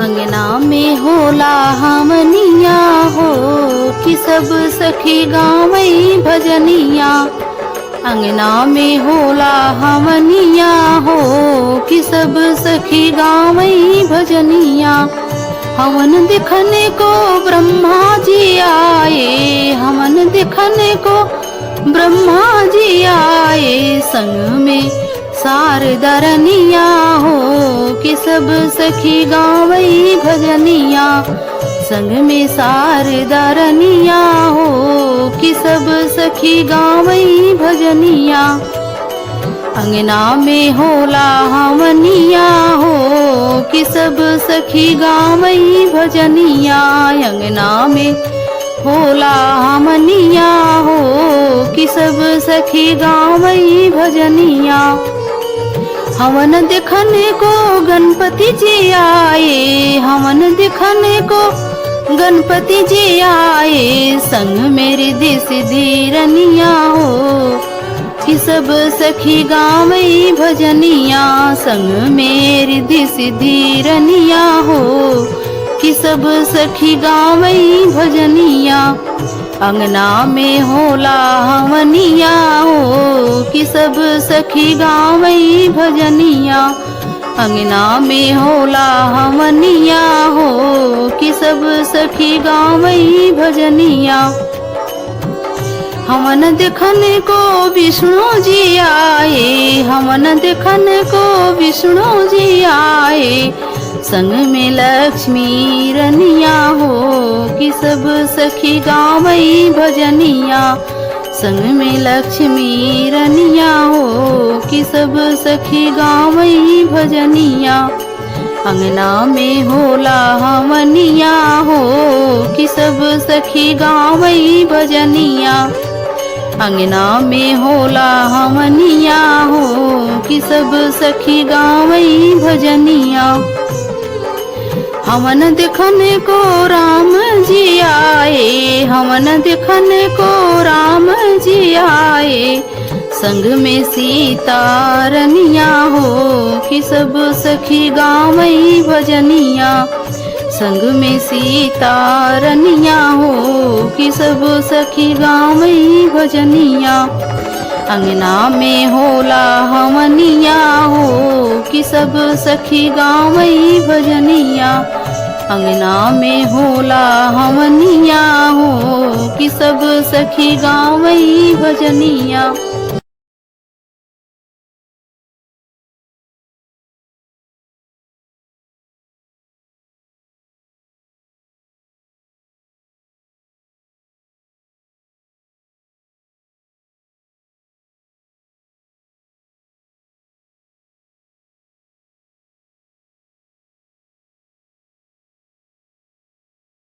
अंगना में होला हमनिया हो कि सब सखी गावई भजनिया। अंगना में होला हमनिया हो कि सब सखी गावई भजनिया। हवन दिखने को ब्रह्मा जी आए, हवन दिखने को ब्रह्मा जी आए। संग में सारदरनिया हो कि सब सखी गावई भजनिया। संग में सारदरनिया हो कि सब सखी गावई भजनिया। अंगना में होला हमनिया हो कि सब सखी गावई भजनिया। अंगना में होला हमनिया हो कि सब सखी गावई भजनिया। हवन दिखने को गणपति जी आए, हवन दिखने को गणपति जी आए। संग मेरी सिद्धि रनिया हो कि सब सखी गावई भजनिया। संग मेरी सिद्धि रनिया हो कि सब सखी गावई भजनिया। अंगना में होला हमनिया हो कि सब सखी गावई भजनिया। अंगना में होला हमनिया हो कि सब सखी गावई भजनिया। हवन दिखने को विष्णु जी आए, हवन दिखने को विष्णु जी आए। संग में लक्ष्मी रनिया हो कि सब सखी गावई भजनिया। संग में लक्ष्मी रनिया हो कि सब सखी गावई भजनिया। अंगना में होला हमनिया हो कि सब सखी गावई भजनिया। अंगना में होला हमनिया हो कि सब सखी गावई भजनिया। हवन दिखने को राम जी आए, हवन दिखने को राम जी आए। संग में सीता रनिया हो कि सब सखी गावई भजनिया। संग में सीता रनिया हो कि सब सखी गावई भजनिया। अंगना में होला हमनिया हो कि सब सखी गावई भजनिया। अंगना में होला हमनिया हो कि सब सखी गावई भजनिया।